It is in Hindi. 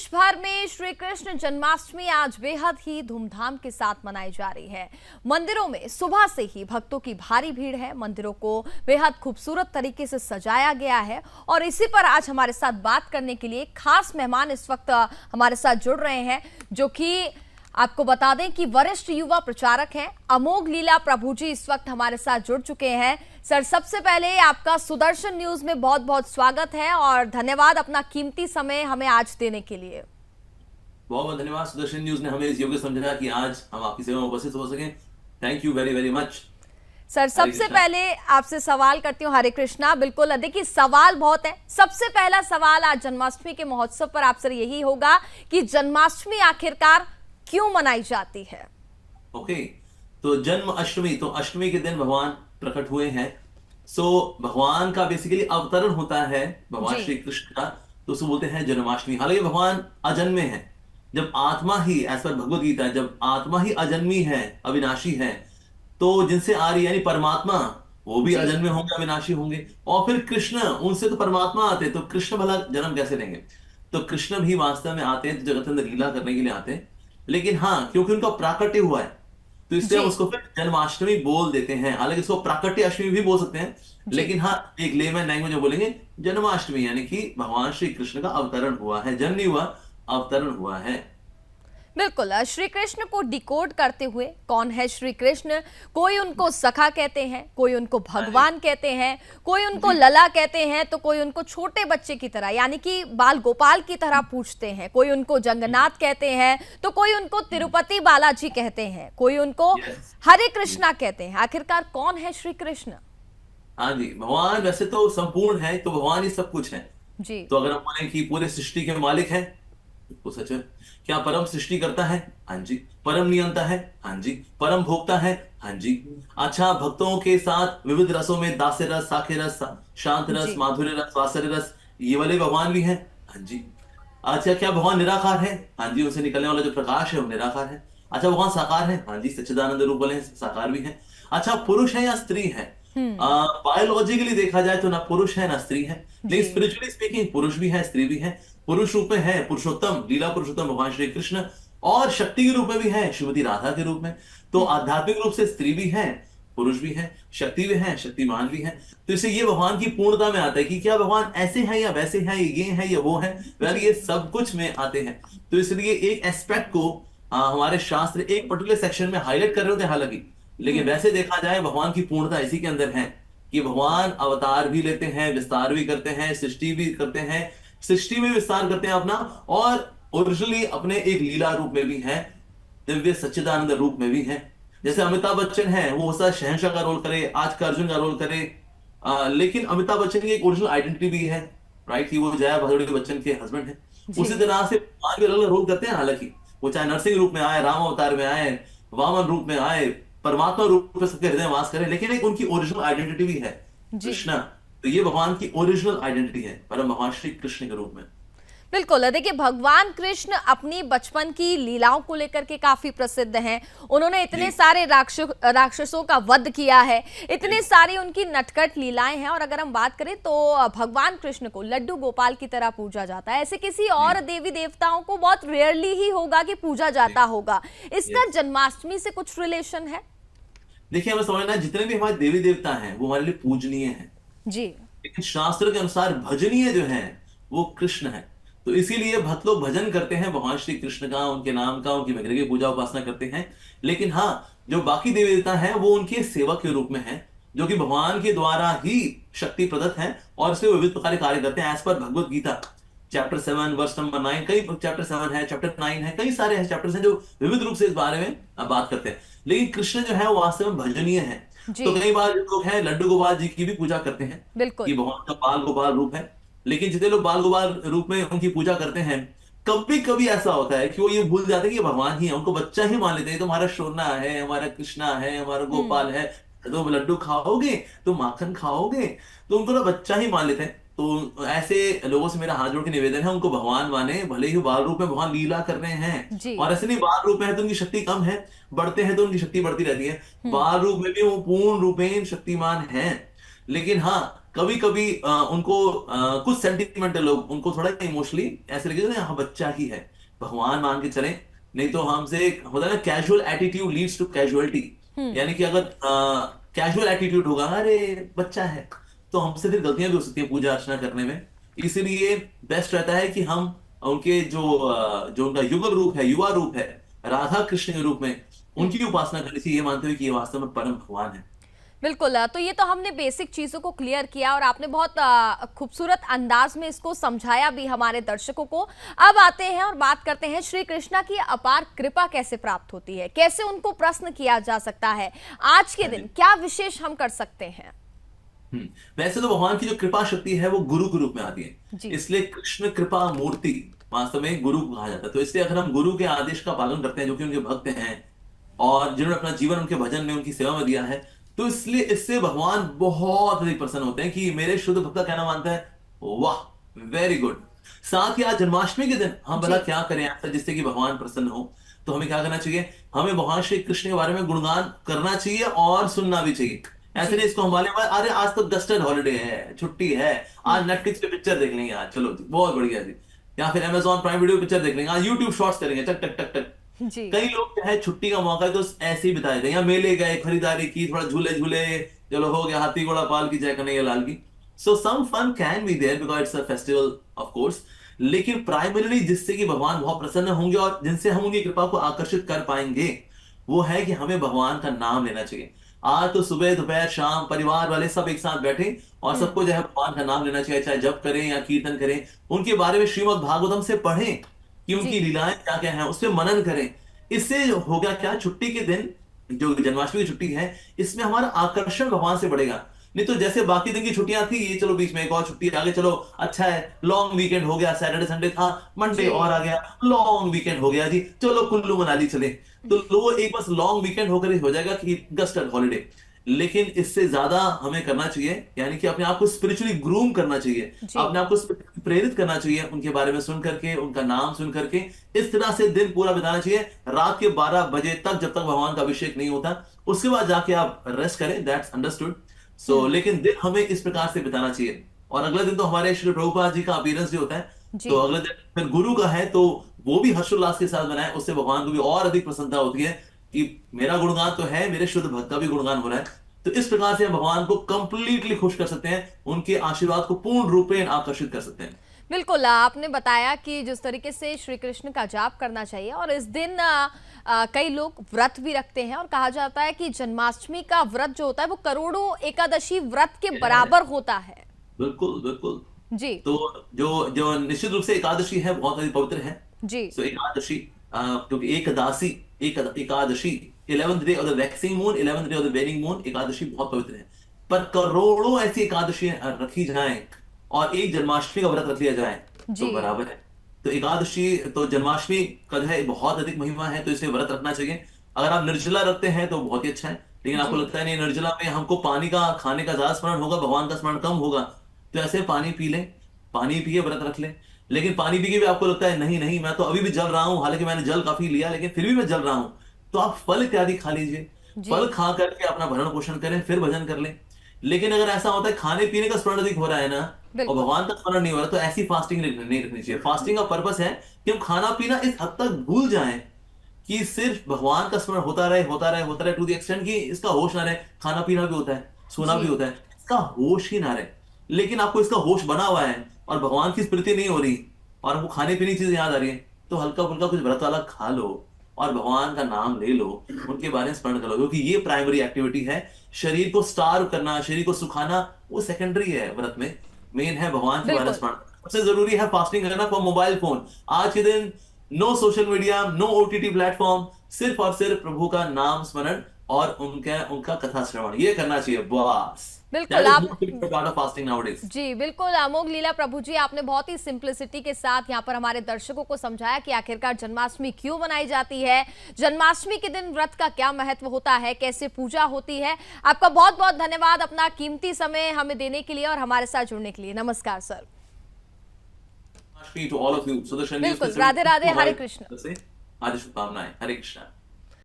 देश भर में श्री कृष्ण जन्माष्टमी आज बेहद ही धूमधाम के साथ मनाई जा रही है। मंदिरों में सुबह से ही भक्तों की भारी भीड़ है। मंदिरों को बेहद खूबसूरत तरीके से सजाया गया है और इसी पर आज हमारे साथ बात करने के लिए खास मेहमान इस वक्त हमारे साथ जुड़ रहे हैं, जो कि आपको बता दें कि वरिष्ठ युवा प्रचारक हैं अमोघ लीला प्रभु जी इस वक्त हमारे साथ जुड़ चुके हैं। सर, सबसे पहले आपका सुदर्शन न्यूज में बहुत बहुत स्वागत है और धन्यवाद अपना कीमती समय हमें आज देने के लिए। बहुत बहुत धन्यवाद। सुदर्शन न्यूज ने हमें इस योग्य समझा कि आज हम आपकी सेवा में उपस्थित हो सकें। Thank you very very much. Sir, सबसे पहले आपसे सवाल करती हूँ। हरे कृष्णा। बिल्कुल, देखिए सवाल बहुत है। सबसे पहला सवाल आज जन्माष्टमी के महोत्सव पर आपसे यही होगा कि जन्माष्टमी आखिरकार क्यों मनाई जाती है? ओके, तो जन्म अष्टमी, तो अष्टमी के दिन भगवान प्रकट हुए हैं। सो भगवान का बेसिकली अवतरण होता है भगवान श्री कृष्ण का, तो उसको बोलते हैं जन्माष्टमी। हालांकि भगवान अजन्मे हैं। जब आत्मा ही, एज पर भगवद गीता, जब आत्मा ही अजन्मी है, अविनाशी है, तो जिनसे आ रही यानी परमात्मा, वो भी अजन्मे होंगे, अविनाशी होंगे। और फिर कृष्ण, उनसे तो परमात्मा आते, तो कृष्ण भला जन्म कैसे लेंगे? तो कृष्ण भी वास्तव में आते हैं तो जगत अंदर लीला करने के लिए आते हैं। लेकिन हाँ, क्योंकि उनका प्राकट्य हुआ है तो इसलिए हम उसको फिर जन्माष्टमी बोल देते हैं। हालांकि इसको प्राकट्य अष्टमी भी बोल सकते हैं, लेकिन हाँ, एक लेमन लैंग्वेज में बोलेंगे जन्माष्टमी, यानी कि भगवान श्री कृष्ण का अवतरण हुआ है। जन्म नहीं हुआ, अवतरण हुआ है। बिल्कुल, श्री कृष्ण को डिकोड करते हुए, कौन है श्री कृष्ण? कोई उनको सखा कहते हैं, कोई उनको भगवान कहते हैं, कोई उनको लला कहते हैं, तो कोई उनको छोटे बच्चे की तरह यानी कि बाल गोपाल की तरह पूछते हैं, कोई उनको जगन्नाथ कहते हैं, तो कोई उनको तिरुपति बालाजी कहते हैं, कोई उनको हरे कृष्णा कहते हैं। आखिरकार कौन है श्री कृष्ण? हाँ जी, भगवान वैसे तो संपूर्ण है, तो भगवान ही सब कुछ है जी। तो अगर हम बोले कि पूरे सृष्टि के मालिक है तो सच है। क्या परम सृष्टि करता है? हाँ जी। परम नियंता है? हाँ जी। परम भोक्ता है? हाँ जी। अच्छा, भक्तों के साथ विविध रसों में दास्य रस, साखे रस, शांत रस, माधुर्य रस, वात्सल्य रस, ये वाले भगवान भी हैं। हाँ जी। अच्छा, क्या भगवान निराकार है? हाँ जी, उनसे निकलने वाला जो प्रकाश है वो निराकार है। अच्छा, भगवान साकार है? हाँ जी, सच्चिदानंद रूप वाले साकार भी है। अच्छा, पुरुष है या स्त्री है? बायोलॉजिकली देखा जाए तो ना पुरुष है ना स्त्री है, लेकिन स्पिरिचुअली स्पीकिंग पुरुष भी है, स्त्री भी है। पुरुष रूप में है पुरुषोत्तम, लीला पुरुषोत्तम भगवान श्री कृष्ण, और शक्ति के रूप में भी है श्रीमती राधा के रूप में। तो आध्यात्मिक रूप से स्त्री भी है, पुरुष भी है, शक्ति भी है, शक्तिमान भी है। तो इससे ये भगवान की पूर्णता में आता है कि क्या भगवान ऐसे हैं या वैसे हैं, ये है या वो है, वेल ये सब कुछ में आते हैं। तो इसलिए एक एस्पेक्ट को हमारे शास्त्र एक पर्टिकुलर सेक्शन में हाईलाइट कर रहे होते हैं। हालांकि लेकिन वैसे देखा जाए भगवान की पूर्णता इसी के अंदर है कि भगवान अवतार भी लेते हैं, विस्तार भी करते हैं, सृष्टि भी करते हैं, सृष्टि में विस्तार करते हैं अपना, और ओरिजिनली अपने एक लीला रूप में भी है, दिव्य सच्चिदानंद रूप में भी है। जैसे अमिताभ बच्चन है, वो हो सकता है शहंशाह का रोल करे, आज का अर्जुन का रोल करे, लेकिन अमिताभ बच्चन की एक ओरिजिनल आइडेंटिटी भी है, राइट, कि वो जया भादुड़ी बच्चन के हस्बैंड है। उसी तरह से भगवान भी अलग अलग रोल करते हैं। हालांकि वो चाहे नरसिंह रूप में आए, राम अवतार में आए, वामन रूप में आए, परमात्मा रूप में सबके हृदय में वास करें, लेकिन एक उनकी ओरिजिनल आइडेंटिटी भी है कृष्णा। तो ये भगवान की ओरिजिनल आइडेंटिटी है, परम भगवान श्री कृष्ण के रूप में। बिल्कुल, देखिए भगवान कृष्ण अपनी बचपन की लीलाओं को लेकर के काफी प्रसिद्ध हैं। उन्होंने इतने सारे राक्षसों का वध किया है, इतनी सारी उनकी नटखट लीलाएं हैं। और अगर हम बात करें तो भगवान कृष्ण को लड्डू गोपाल की तरह पूजा जाता है। ऐसे किसी और देवी देवताओं को बहुत रेयरली ही होगा कि पूजा जाता होगा। इसका जन्माष्टमी से कुछ रिलेशन है? देखिए, हमें समझना है जितने भी हमारे देवी देवता हैं वो हमारे लिए पूजनीय हैं जी, लेकिन शास्त्र के अनुसार भजनीय जो है वो कृष्ण है। तो इसीलिए भक्त लोग भजन करते हैं भगवान श्री कृष्ण का, उनके नाम का, उनकी विग्रह की पूजा उपासना करते हैं। लेकिन हाँ, जो बाकी देवी देवता हैं वो उनके सेवक के रूप में हैं, जो कि भगवान के द्वारा ही शक्ति प्रदत्त हैं और इससे विविध प्रकार के कार्य करते हैं। As per Bhagavad Gita chapter 7 verse number 9, कई चैप्टर 7 है, चैप्टर 9 है, कई सारे चैप्टर्स हैं जो विविध रूप से इस बारे में बात करते हैं। लेकिन कृष्ण जो है वो वास्तव में भजनीय है। तो कई बार जो लोग हैं लड्डू गोपाल जी की भी पूजा करते हैं कि भगवान का बाल गोपाल रूप है। लेकिन जितने लोग बाल गोपाल रूप में उनकी पूजा करते हैं, कभी कभी ऐसा होता है कि वो ये भूल जाते हैं कि भगवान ही है, उनको बच्चा ही मान लेते हैं। तो हमारा शोना है, हमारा कृष्णा है, हमारा गोपाल है, तो लड्डू खाओगे तो माखन खाओगे, तो उनको ना बच्चा ही मान लेते हैं। तो ऐसे लोगों से मेरा हाथ जोड़ के निवेदन है, उनको भगवान माने, भले ही बाल रूप में भगवान लीला कर रहे हैं। और ऐसे नहीं बाल रूप में है तो उनकी शक्ति कम है, बढ़ते हैं तो उनकी शक्ति बढ़ती रहती है। बाल रूप में भी वो पूर्ण रूपेण शक्तिमान है। लेकिन हाँ, कभी कभी उनको कुछ सेंटिमेंटल लोग उनको थोड़ा इमोशनली ऐसे लगे हाँ बच्चा ही है, भगवान मान के चले। नहीं तो हमसे एक होता है ना, casual attitude leads to casualty. यानी कि अगर कैजुअल एटीट्यूड होगा, अरे बच्चा है, तो हमसे फिर गलतियां भी हो सकती हैं पूजा अर्चना करने में। इसीलिए बेस्ट रहता है कि हम उनके जो उनका युगल रूप है, युवा रूप है, राधा कृष्ण के रूप में उनकी उपासना करनी चाहिए, ये मानते हुए कि ये वास्तव में परम भगवान है। बिल्कुल। तो ये तो हमने बेसिक चीजों को क्लियर किया और आपने बहुत खूबसूरत अंदाज में इसको समझाया भी हमारे दर्शकों को। अब आते हैं और बात करते हैं श्री कृष्णा की अपार कृपा कैसे प्राप्त होती है, कैसे उनको प्रश्न किया जा सकता है, आज के दिन क्या विशेष हम कर सकते हैं। वैसे तो भगवान की जो कृपा शक्ति है वो गुरु के रूप में आती जी। है, इसलिए कृष्ण कृपा मूर्ति वास्तव में गुरु को कहा जाता है। तो इसलिए अगर हम गुरु के आदेश का पालन करते हैं, जो कि उनके भक्त हैं और जिन्होंने अपना जीवन उनके भजन में उनकी सेवा में दिया है, तो इसलिए इससे भगवान बहुत अधिक प्रसन्न होते हैं कि मेरे शुद्ध भक्त का कहना मानता है, वाह वेरी गुड। साथ ही आज जन्माष्टमी के दिन हम भला जी। क्या करें ऐसा जिससे कि भगवान प्रसन्न हो। तो हमें क्या करना चाहिए, हमें भगवान श्री कृष्ण के बारे में गुणगान करना चाहिए और सुनना भी चाहिए। ऐसे जी। नहीं इसको हमारे पास, अरे आज तो गस्टर्ड हॉलिडे है, छुट्टी है, आज नेटफ्लिक्स पे पिक्चर देख लेंगे, आज चलो जी बहुत बढ़िया जी, या फिर अमेजॉन प्राइम वीडियो पिक्चर देख लेंगे, आज यूट्यूब शॉर्ट्स करेंगे, टक टक टक टक। जी। कई लोग क्या है, छुट्टी का मौका है तो ऐसे ही बिता देते हैं, या मेले गए, खरीदारी की, थोड़ा झूले झूले, चलो हो गया, हाथी घोड़ा पाल की जय कन्हैया लाल की। So some fun can be there because it's a festival of course, लेकिन प्राइमरीली जिससे कि भगवान बहुत प्रसन्न होंगे और जिनसे हम उनकी कृपा को आकर्षित कर पाएंगे, वो है कि हमें भगवान का नाम लेना चाहिए। आज तो सुबह दोपहर शाम परिवार वाले सब एक साथ बैठे और सबको जो है भगवान का नाम लेना चाहिए, चाहे जप करें या कीर्तन करें, उनके बारे में श्रीमद् भागवतम से पढ़ें कि जी। उनकी लीलाएं क्या क्या हैं, उस पर मनन करें। इससे हो गया क्या, छुट्टी के दिन जो जन्माष्टमी की छुट्टी है, इसमें हमारा आकर्षण भगवान से बढ़ेगा। नहीं तो जैसे बाकी दिन की छुट्टियां थी, ये चलो बीच में एक और छुट्टी आ गई, चलो अच्छा है लॉन्ग वीकेंड हो गया, सैटरडे संडे था, मंडे जी। और आ गया, लॉन्ग वीकेंड हो गया जी, चलो कुल्लू मनाली चले। तो वो एक बस लॉन्ग वीकेंड होकर ही हो जाएगा कि गस्टर्ड हॉलिडे। लेकिन इससे ज्यादा हमें करना चाहिए, यानी कि अपने आप को स्पिरिचुअली ग्रूम करना चाहिए, जी। अपने आप को प्रेरित करना चाहिए, उनके बारे में सुन करके, उनका नाम सुन करके इस तरह से दिन पूरा बिताना चाहिए, रात के 12 बजे तक, जब तक भगवान का अभिषेक नहीं होता। उसके बाद जाके आप रेस्ट करें, दैट्स अंडरस्टूड। सो लेकिन दिन हमें इस प्रकार से बिताना चाहिए। और अगले दिन तो हमारे श्री प्रभुपाद जी का अपीयरेंस भी होता है, जी। तो अगले दिन फिर गुरु का है, तो वो भी हर्षोल्लास के साथ बनाए, उससे भगवान को भी और अधिक प्रसन्नता होती है कि मेरा गुणगान तो है, मेरे शुद्ध भक्त का भी गुणगान हो रहा है। तो इस प्रकार से हम भगवान को कंप्लीटली खुश कर सकते हैं, उनके आशीर्वाद को पूर्ण रूप में आकर्षित कर सकते हैं। बिल्कुल। आपने बताया कि जिस तरीके से श्री कृष्ण का जाप करना चाहिए और इस दिन कई लोग व्रत भी रखते हैं और कहा जाता है कि जन्माष्टमी का व्रत जो होता है वो करोड़ों एकादशी व्रत के बराबर होता है। बिल्कुल बिल्कुल। जी। तो जो जो निश्चित रूप से एकादशी है बहुत अधिक पवित्र है। जी। सो एकादशी, क्योंकि Ekadashi, Ekadashi 11th day of the waxing moon, 11th day of the waning moon, Ekadashi बहुत पवित्र है। पर करोड़ों ऐसी एकादशी रखी जाएं और एक जन्माष्टमी का व्रत रख लिया जाए तो जी। बराबर है। तो एकादशी तो जन्माष्टमी का जो है बहुत अधिक महिमा है, तो इसे व्रत रखना चाहिए। अगर आप निर्जला रखते हैं तो बहुत ही अच्छा है, लेकिन आपको जी। लगता है नहीं निर्जला में हमको पानी का खाने का ज्यादा स्मरण होगा, भगवान का स्मरण कम होगा, तो ऐसे पानी पी लें, पानी पिए व्रत रख लें। लेकिन पानी पी के भी आपको लगता है नहीं नहीं मैं तो अभी भी जल रहा हूं, हालांकि मैंने जल काफी लिया लेकिन फिर भी मैं जल रहा हूं, तो आप फल इत्यादि खा लीजिए, जी। फल खा करके अपना भरण पोषण करें, फिर भजन कर लें। लेकिन अगर ऐसा होता है खाने पीने का स्मरण अधिक हो रहा है ना और बिल्कुल। भगवान का स्मरण नहीं हो रहा, तो ऐसी फास्टिंग नहीं रखनी चाहिए। फास्टिंग का पर्पस है कि हम खाना पीना इस हद तक भूल जाएं कि सिर्फ भगवान का स्मरण होता रहे होता रहे होता रहे, टू द एक्सटेंट कि इसका होश ना रहे। खाना पीना भी होता है, सोना जी। भी होता है, इसका होश ही ना रहे। लेकिन आपको इसका होश बना हुआ है और भगवान की स्मृति नहीं हो रही और हमको खाने पीने की चीजें याद आ रही है, तो हल्का फुल्का कुछ व्रत वाला खा लो और भगवान का नाम ले लो, उनके बारे में स्मरण कर लो, क्योंकि ये प्राइमरी एक्टिविटी है। शरीर को स्टार्व करना, शरीर को सुखाना वो सेकेंडरी है व्रत में, मेन है भगवान के बारे में बिल्कुल। स्मरण। सबसे जरूरी है फास्टिंग करना फॉर मोबाइल फोन। आज के दिन no social media, no OTT platform, सिर्फ और सिर्फ प्रभु का नाम स्मरण और उनका उनका कथा श्रवण, ये करना चाहिए बस। बिल्कुल। दैट इज आप most important part of fasting nowadays. जी बिल्कुल। अमोघ लीला प्रभु जी, आपने बहुत ही सिंप्लिसिटी के साथ यहाँ पर हमारे दर्शकों को समझाया कि आखिरकार जन्माष्टमी क्यों मनाई जाती है, जन्माष्टमी के दिन व्रत का क्या महत्व होता है, कैसे पूजा होती है। आपका बहुत बहुत धन्यवाद अपना कीमती समय हमें देने के लिए और हमारे साथ जुड़ने के लिए। नमस्कार sir. To all of you, Sudarshan ji, बिल्कुल। उसके राधे राधे। हरे हमारी कृष्ण। तरफ से आज शुभकामनाएं। हरे कृष्णा।